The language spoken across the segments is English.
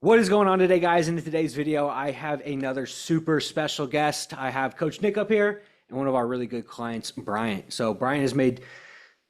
What is going on today, guys? In today's video, I have another super special guest. I have Coach Nick up here and one of our really good clients, Brian. So Brian has made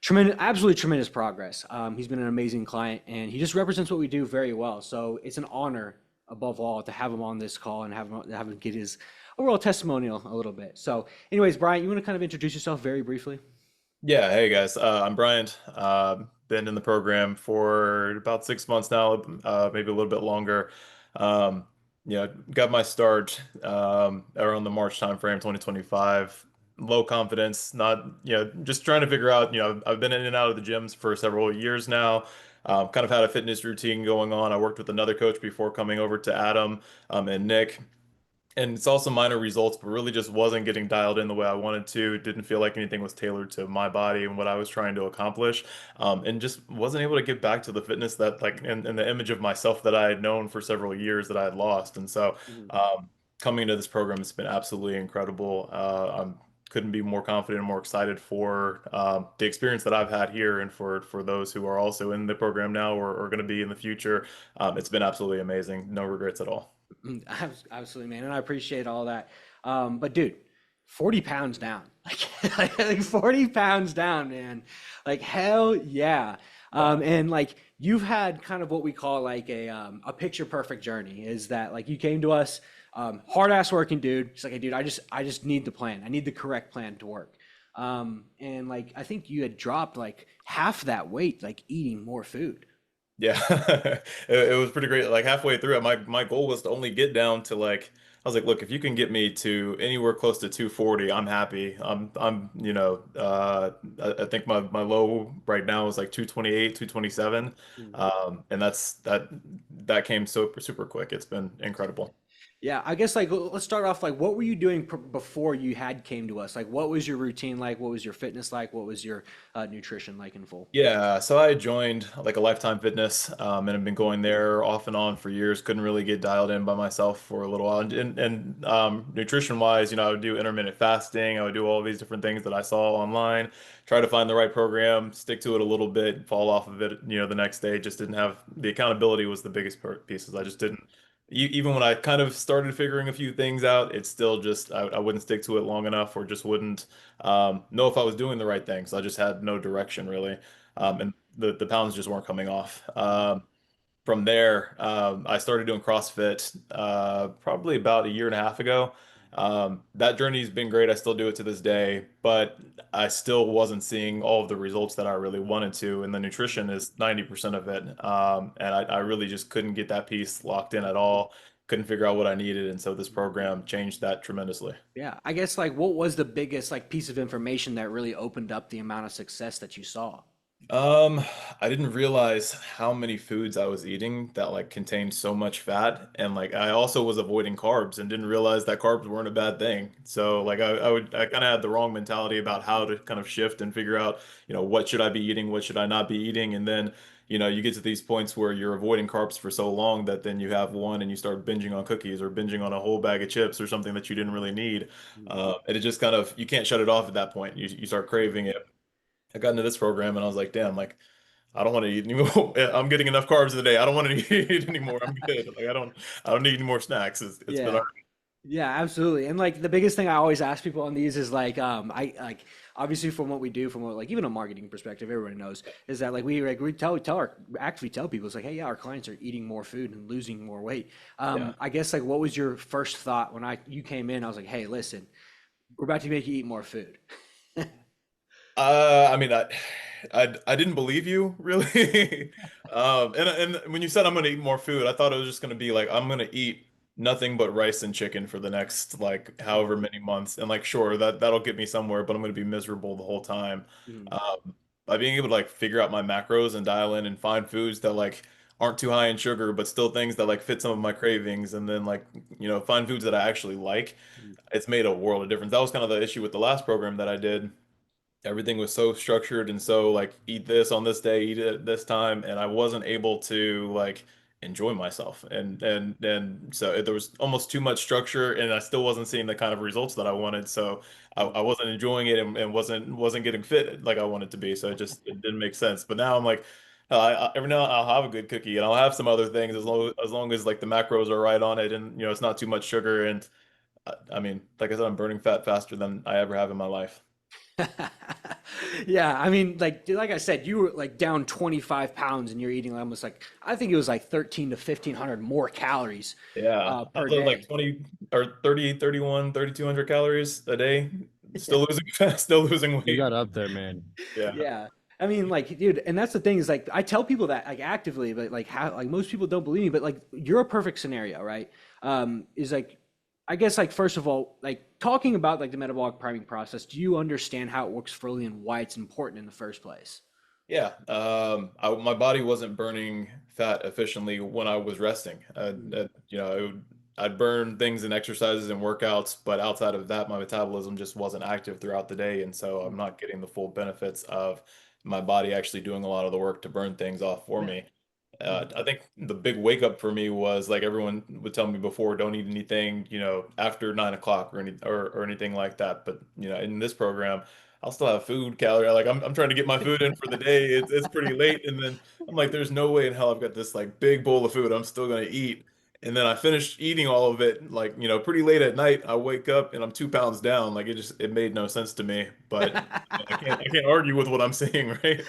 tremendous, absolutely tremendous progress. He's been an amazing client and he just represents what we do very well. So it's an honor above all to have him on this call and have him get his overall testimonial a little bit. So anyways, Brian, you want to kind of introduce yourself very briefly? Yeah, hey guys, I'm Brian. Been in the program for about 6 months now, maybe a little bit longer. Um, got my start around the March timeframe, 2025. Low confidence, not just trying to figure out. I've been in and out of the gyms for several years now. Kind of had a fitness routine going on. I worked with another coach before coming over to Adam and Nick. And it's also minor results, but really just wasn't getting dialed in the way I wanted to. Didn't feel like anything was tailored to my body and what I was trying to accomplish. And just wasn't able to get back to the fitness that and the image of myself that I had known for several years that I had lost. And so Mhm. coming into this program has been absolutely incredible. I'm couldn't be more confident and more excited for the experience that I've had here and for those who are also in the program now or going to be in the future. It's been absolutely amazing. No regrets at all. Absolutely, man. And I appreciate all that. But dude, 40 pounds down. Like 40 pounds down, man. Like hell yeah. And like you've had kind of what we call like a picture perfect journey is that like you came to us, hard ass working dude. It's like, hey, dude, I just need the plan. I need the correct plan to work. And like I think you had dropped like half that weight, like eating more food. Yeah, it was pretty great. Like halfway through it, my goal was to only get down to like I was like, look, if you can get me to anywhere close to 240, I'm happy. I think my low right now is like 228, 227. And that came super quick. It's been incredible. Yeah, I guess like let's start off like what were you doing before you had came to us? Like what was your routine like? What was your fitness like? What was your nutrition like in full? Yeah, so I joined like a Lifetime Fitness, and have been going there off and on for years. Couldn't really get dialed in by myself for a little while. And nutrition wise, I would do intermittent fasting. I would do all these different things that I saw online. Try to find the right program, stick to it a little bit, fall off of it. The next day, just didn't have the accountability was the biggest pieces. I just didn't. Even when I kind of started figuring a few things out, it's still just I wouldn't stick to it long enough, or just wouldn't know if I was doing the right things. I just had no direction really and the pounds just weren't coming off. From there, I started doing CrossFit probably about a year and a half ago. That journey's been great. I still do it to this day, but I still wasn't seeing all of the results that I really wanted to, and the nutrition is 90% of it. And I really just couldn't get that piece locked in at all. Couldn't figure out what I needed, and so this program changed that tremendously. Yeah, I guess like what was the biggest like piece of information that really opened up the amount of success that you saw? Um, I didn't realize how many foods I was eating that like contained so much fat. And like I also was avoiding carbs and didn't realize that carbs weren't a bad thing. So like I kind of had the wrong mentality about how to kind of shift and figure out, what should I be eating, what should I not be eating? And then, you get to these points where you're avoiding carbs for so long that then you have one and you start binging on cookies or binging on a whole bag of chips or something that you didn't really need. And it just kind of you can't shut it off at that point. You start craving it. I got into this program and I was like, damn, like I don't want to eat anymore. I'm getting enough carbs today. I don't want to eat anymore. I'm good. Like I don't need any more snacks. It's been all Yeah. Yeah, absolutely. And like the biggest thing I always ask people on these is like I like obviously from what we do from what like even a marketing perspective everybody knows is that like we tell our actually tell people it's like hey yeah our clients are eating more food and losing more weight. yeah. I guess like what was your first thought when I you came in I was like hey listen we're about to make you eat more food. I mean, I didn't believe you really. And when you said I'm gonna eat more food, I thought it was just gonna be like I'm gonna eat nothing but rice and chicken for the next like however many months, and like sure that'll get me somewhere, but I'm gonna be miserable the whole time. Mhm. By being able to like figure out my macros and dial in and find foods that like aren't too high in sugar, but still things that like fit some of my cravings, and then like find foods that I actually like, it's made a world of difference. That was kind of the issue with the last program that I did. Everything was so structured and so like eat this on this day, eat it at this time, and I wasn't able to like enjoy myself. And so there was almost too much structure, and I still wasn't seeing the kind of results that I wanted. So I Mhm. wasn't enjoying it and wasn't getting fit like I wanted to be. So it didn't make sense. But now I'm like. Every now and then I'll have a good cookie, and I'll have some other things as long as like the macros are right on it, and it's not too much sugar. And I mean, like I said, I'm burning fat faster than I ever have in my life. Yeah, I mean, like dude, like I said, you were like down 25 pounds and you're eating almost like I think it was like 13 to 1500 more calories Yeah, I per was at like day. 20 or 30, 31, 3,200 calories a day. Still losing, still losing You got weight. up there, man. Yeah. Yeah. I mean, like, dude, and that's the thing is like I tell people that like actively, but like how like most people don't believe me, but like you're a perfect scenario, right? Is like I guess like first of all, like talking about like the metabolic priming process, do you understand how it works fully and why it's important in the first place? Yeah. My body wasn't burning fat efficiently when I was resting. Mm. I'd burn things in exercises and workouts, but outside of that, my metabolism just wasn't active throughout the day. And so I'm not getting the full benefits of my body actually doing a lot of the work to burn things off for Yeah. me. Mhm. I think the big wake up for me was like everyone would tell me before, don't eat anything, after 9 o'clock or anything like that. But in this program, I'll still have food calorie. Like I'm trying to get my food in for the day. It's pretty late, and then I'm like, there's no way in hell I've got this like big bowl of food I'm still gonna eat. And then I finish eating all of it, like pretty late at night. I wake up and I'm 2 pounds down. Like it made no sense to me. But I can't argue with what I'm seeing, right?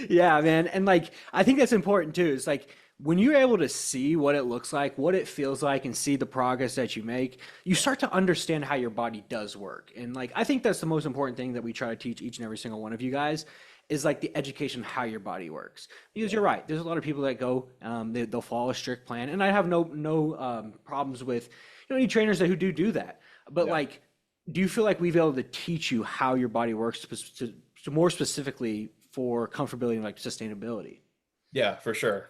Yeah, man. And like I think that's important too. It's like when you're able to see what it looks like, what it feels like, and see the progress that you make, you start to understand how your body does work. And like I think that's the most important thing that we try to teach each and every single one of you guys is like the education of how your body works. Because Yeah. you're right, there's a lot of people that go, they'll follow a strict plan, and I have no problems with any trainers that who do that. But Yeah. like, do you feel like we've been able to teach you how your body works more specifically for comfortability and like sustainability? Yeah, for sure.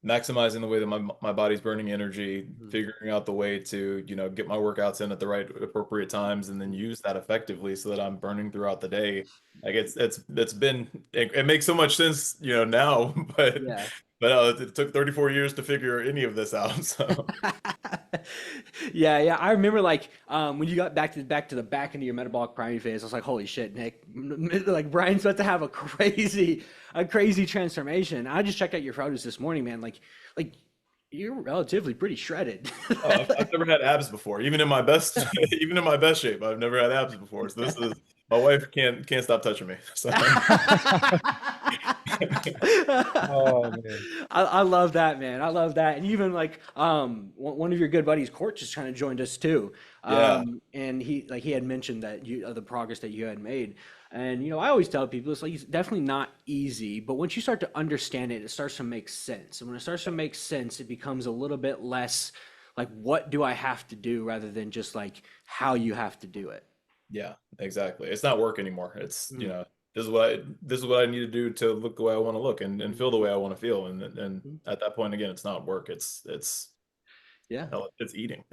Maximizing the way that my body's burning energy, Mhm. figuring out the way to, get my workouts in at the right appropriate times and then use that effectively so that I'm burning throughout the day. Like it makes so much sense, now, but Yeah. it took 34 years to figure any of this out. So Yeah, yeah. I remember like when you got back to the back into your metabolic priming phase, I was like, holy shit, Nick. Like Brian's about to have a crazy transformation. I just checked out your photos this morning, man. Like you're relatively pretty shredded. I've never had abs before, even in my best even in my best shape. I've never had abs before. So this is my wife can't stop touching me. So Oh man. I love that, man. I love that. And even like one of your good buddies, Court, just kind of joined us too. yeah. And he had mentioned that the progress that you had made. And I always tell people it's like it's definitely not easy, but once you start to understand it, it starts to make sense. And when it starts to make sense, it becomes a little bit less like what do I have to do rather than just like how you have to do it. Yeah, exactly. It's not work anymore. It's, Mm, this is what I need to do to look the way I want to look and mm, feel the way I want to feel. And mm. at that point again, it's not work. It's Yeah. hell, it's eating.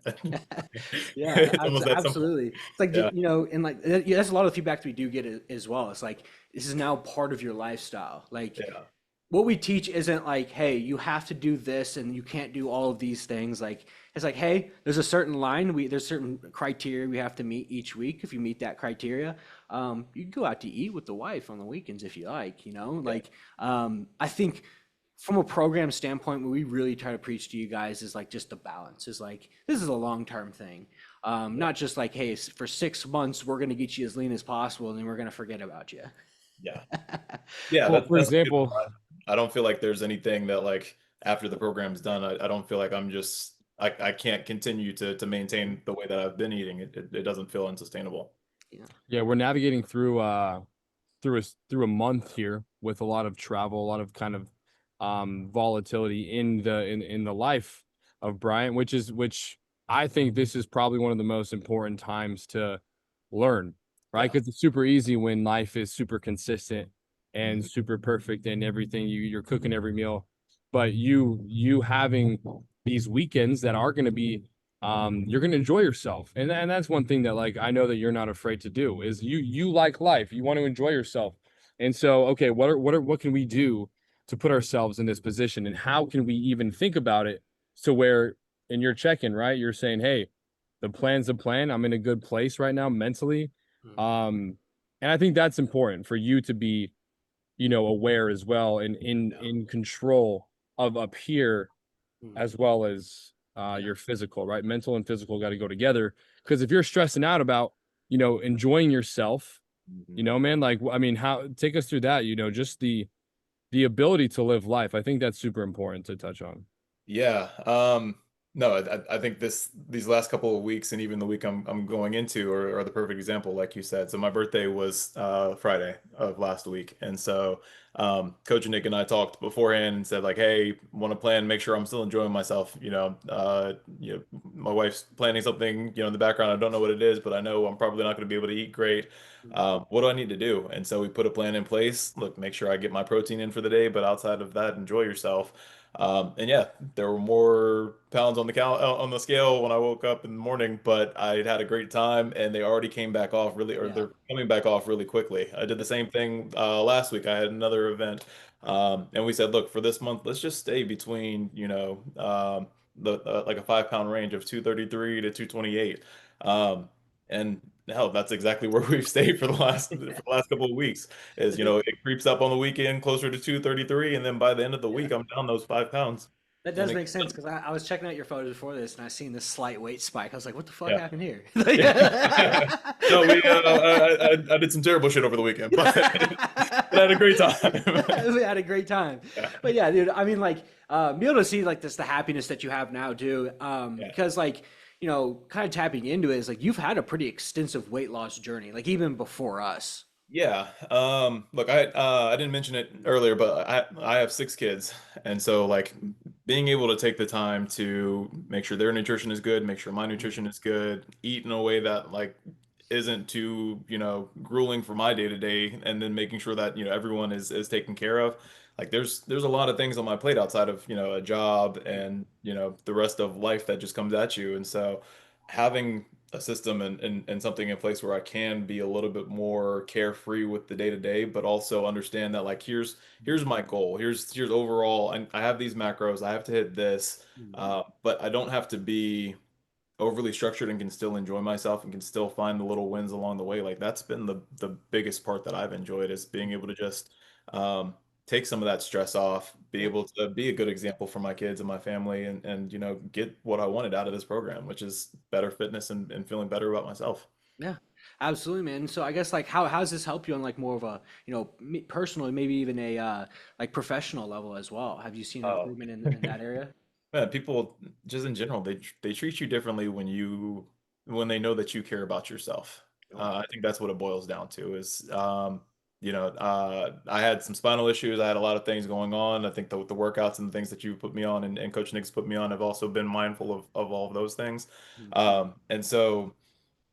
Yeah, It's almost that simple. absolutely. It's like, Yeah. and like yeah, that's a lot of the feedback we do get as well. It's like this is now part of your lifestyle. Like Yeah. what we teach isn't like, hey, you have to do this and you can't do all of these things. Like it's like, hey, there's a certain line. There's certain criteria we have to meet each week. If you meet that criteria, you can go out to eat with the wife on the weekends if you like. Yeah. Like I think from a program standpoint, what we really try to preach to you guys is like just the balance. Is like this is a long term thing, Yeah. not just like, hey, for 6 months we're gonna get you as lean as possible and then we're gonna forget about you. Yeah. Yeah, Well, for that's a good example, one. I don't feel like there's anything that like after the program's done, I don't feel like I can't continue to maintain the way that I've been eating. It doesn't feel unsustainable. Yeah. yeah, we're navigating through a month here with a lot of travel, a lot of kind of volatility in the life of Bryant, which I think this is probably one of the most important times to learn, right? Yeah. Because it's super easy when life is super consistent and super perfect and everything. You're cooking every meal, but you having these weekends that are going to be you're going to enjoy yourself, and that's one thing that like I know that you're not afraid to do is you like life, you want to enjoy yourself. And so okay, what can we do to put ourselves in this position, and how can we even think about it to where in your check-in, right, you're saying, hey, the plan's the plan, I'm in a good place right now mentally. Mhm. um and I think that's important for you to be aware as well, and in control of up here, Mm. as well as Yeah. your physical, right? Mental and physical got to go together. Because if you're stressing out about, enjoying yourself, Mhm. man, like, I mean, how take us through that, just the ability to live life. I think that's super important to touch on. Yeah. No, I think these last couple of weeks and even the week I'm going into are the perfect example, like you said. So my birthday was Friday of last week, and so Coach Nick and I talked beforehand and said like, hey, want to plan, make sure I'm still enjoying myself. My wife's planning something, in the background. I don't know what it is, but I know I'm probably not going to be able to eat great. Mm. What do I need to do? And so we put a plan in place. Look, make sure I get my protein in for the day, but outside of that, enjoy yourself. And yeah, there were more pounds on on the scale when I woke up in the morning, but I had a great time, and they already came back off really, or Yeah. they're coming back off really quickly. I did the same thing last week. I had another event, and we said, look, for this month, let's just stay between, the like a 5 pound range of 233 to 228. And hell, that's exactly where we've stayed for the last couple of weeks. Is it creeps up on the weekend closer to 233, and then by the end of the Yeah. week, I'm down those 5 pounds. That And does make sense because I was checking out your photos before this and I seen this slight weight spike. I was like, what the fuck yeah. happened here? No, I did some terrible shit over the weekend, but but I had a great time. We had a great time. Yeah, But yeah, dude, I mean, like, be able to see like this, the happiness that you have now, too. yeah. Because like, kind of tapping into it is like you've had a pretty extensive weight loss journey, like even before us. Yeah. Look, I didn't mention it earlier, but I have 6 kids, and so like being able to take the time to make sure their nutrition is good, make sure my nutrition is good, eat in a way that like isn't too, grueling for my day to day, and then making sure that, everyone is taken care of. Like there's a lot of things on my plate outside of, a job and, the rest of life that just comes at you. And so having a system and something in place where I can be a little bit more carefree with the day to day, but also understand that like here's my goal. Here's overall. I have these macros. I have to hit this, but I don't have to be overly structured and can still enjoy myself and can still find the little wins along the way. Like that's been the biggest part that I've enjoyed is being able to just um, take some of that stress off, be Yeah. able to be a good example for my kids and my family, and get what I wanted out of this program, which is better fitness and feeling better about myself. Yeah, absolutely, man. So I guess like how does this help you on like more of a, personally, maybe even a like professional level as well? Have you seen an Oh. improvement in that area? Man, people just in general, they treat you differently when they know that you care about yourself. Sure. I think that's what it boils down to is I had some spinal issues. I had a lot of things going on. I think the workouts and the things that you put me on and Coach Nick's put me on have also been mindful of all of those things. Mm. And so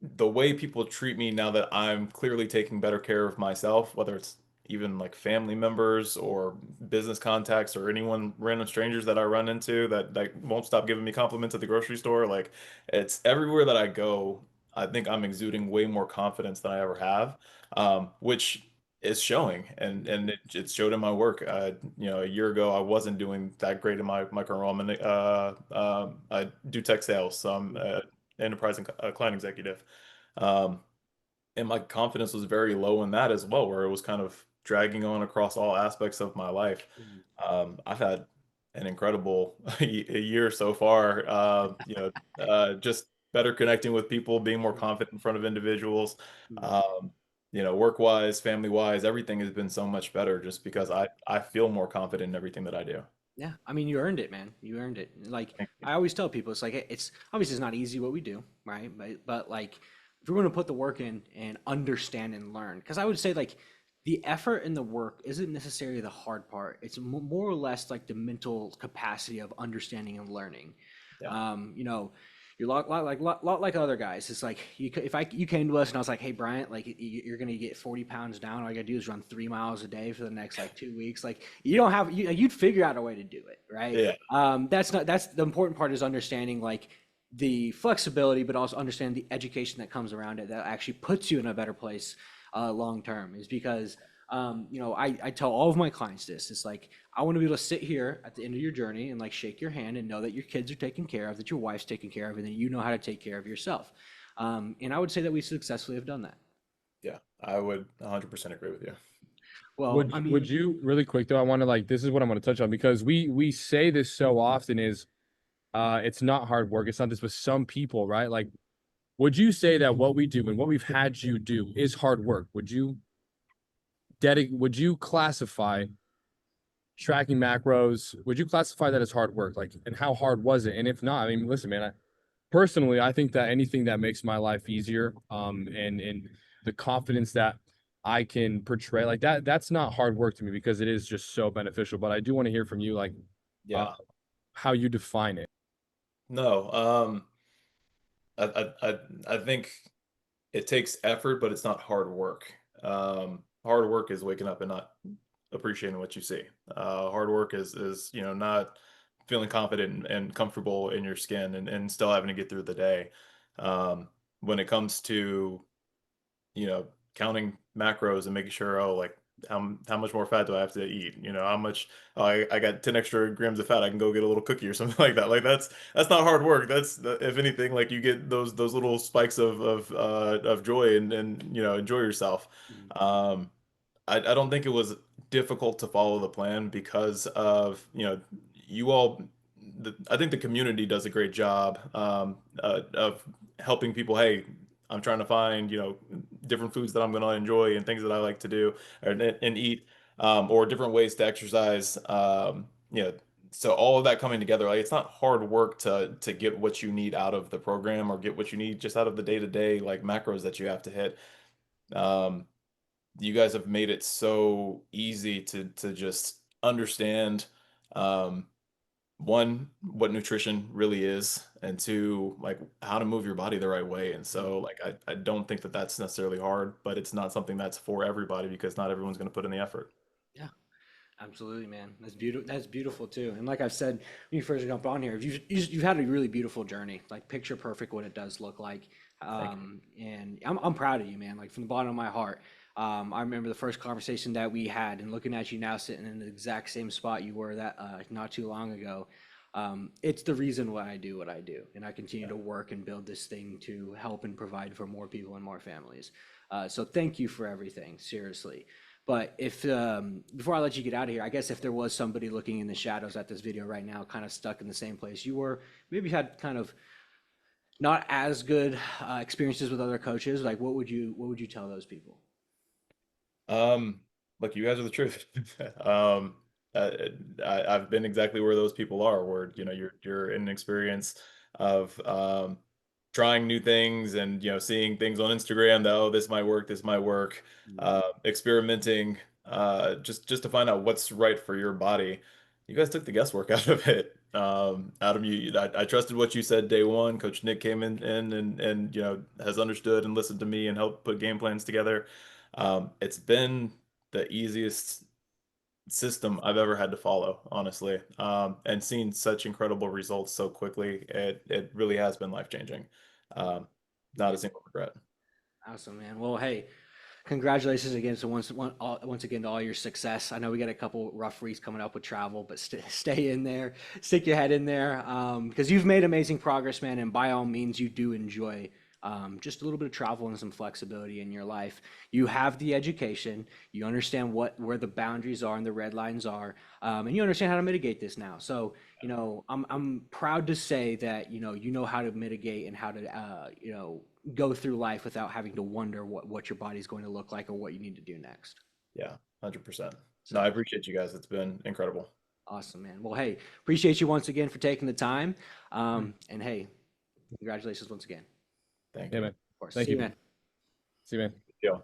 the way people treat me now that I'm clearly taking better care of myself, whether it's even like family members or business contacts or anyone random strangers that I run into that won't stop giving me compliments at the grocery store, like it's everywhere that I go. I think I'm exuding way more confidence than I ever have, which is showing, and it showed in my work. A year ago I wasn't doing that great in my current role. I do tech sales, so I'm enterprise and client executive. Um, and my confidence was very low in that as well, where it was kind of dragging on across all aspects of my life. I've had an incredible a year so far. Just better connecting with people, being more confident in front of individuals. Mm. Um, work wise, family wise, everything has been so much better just because I feel more confident in everything that I do. Yeah, I mean, you earned it, man. You earned it. Like Thank you. I always tell people, it's like it's obviously it's not easy what we do, right? But like if we're going to put the work in and understand and learn, because I would say like the effort and the work isn't necessarily the hard part. It's more or less like the mental capacity of understanding and learning. Yeah. You know, you're lot like other guys. It's like you came to us and I was like, hey Bryant, like you're gonna get 40 pounds down. All you gotta do is run 3 miles a day for the next like 2 weeks. Like you don't have you'd figure out a way to do it, right? Yeah. That's the important part is understanding like the flexibility, but also understand the education that comes around it that actually puts you in a better place long term. Is because I tell all of my clients this. It's like I want to be able to sit here at the end of your journey and like shake your hand and know that your kids are taken care of, that your wife's taken care of, and that you know how to take care of yourself. And I would say that we successfully have done that. Yeah. I would 100% agree with you. Well, I Would mean, you really quick though? I want to like this is what I'm going to touch on because we say this so often is it's not hard work. It's not this, but some people, right? Like, would you say that what we do and what we've had you do is hard work? Would you classify tracking macros? Would you classify that as hard work? Like, and how hard was it? And if not, I mean, listen, man, personally, I think that anything that makes my life easier, and the confidence that I can portray like that, that's not hard work to me because it is just so beneficial. But I do want to hear from you, like, uh, Yeah. how you define it. No. I think it takes effort, but it's not hard work. Hard work is waking up and not appreciating what you see. Hard work is not feeling confident and comfortable in your skin and still having to get through the day. When it comes to counting macros and making sure, oh, like how much more fat do I have to eat? How much, oh, I got 10 extra grams of fat, I can go get a little cookie or something like that. Like that's not hard work. If anything, like you get those little spikes of joy and enjoy yourself. mm, Um, I don't think it was difficult to follow the plan because of, you all, I think the community does a great job of helping people. Hey, I'm trying to find, different foods that I'm going to enjoy and things that I like to do and eat, or different ways to exercise. So all of that coming together, like it's not hard work to get what you need out of the program or get what you need just out of the day-to-day like macros that you have to hit. Um, you guys have made it so easy to just understand, um, one, what nutrition really is, and two, like how to move your body the right way. And mm, so, like, I don't think that that's necessarily hard, but it's not something that's for everybody because not everyone's going to put in the effort. yeah. Absolutely, man. That's beautiful. That's beautiful too. And like I've said, when you first jumped on here, you've had a really beautiful journey. Like picture perfect what it does look like. Thank you. And I'm proud of you, man. Like from the bottom of my heart. I remember the first conversation that we had, and looking at you now sitting in the exact same spot you were that not too long ago. It's the reason why I do what I do, and I continue Yeah. to work and build this thing to help and provide for more people and more families. So thank you for everything, seriously. But if before I let you get out of here, I guess if there was somebody looking in the shadows at this video right now, kind of stuck in the same place you were, maybe had kind of not as good experiences with other coaches, like what would you tell those people? Um, Look, you guys are the truth. Um, I've been exactly where those people are, where you're in an experience of trying new things and seeing things on Instagram that, oh, this might work, this might work, Mm, experimenting just to find out what's right for your body. You guys took the guesswork out of it. Adam, I trusted what you said day one. Coach Nick came in and has understood and listened to me and helped put game plans together. It's been the easiest system I've ever had to follow, honestly, and seen such incredible results so quickly. It really has been life changing. Um, Not a man, single regret. awesome, man. Well, hey, congratulations again. So once again to all your success. I know we got a couple rough weeks coming up with travel, but stay in there, stick your head in there, because you've made amazing progress, man. And by all means, you do enjoy just a little bit of travel and some flexibility in your life. You have the education, you understand where the boundaries are and the red lines are, and you understand how to mitigate this now. So I'm proud to say that you know how to mitigate and how to go through life without having to wonder what your body's going to look like or what you need to do next. Yeah, 100%. No, I So appreciate you guys. It's been incredible. awesome, man. Well, hey, appreciate you once again for taking the time. And hey, congratulations once again. Thank Yeah, you. man. Of course. Thank See you, you. man. See you, man. Yeah.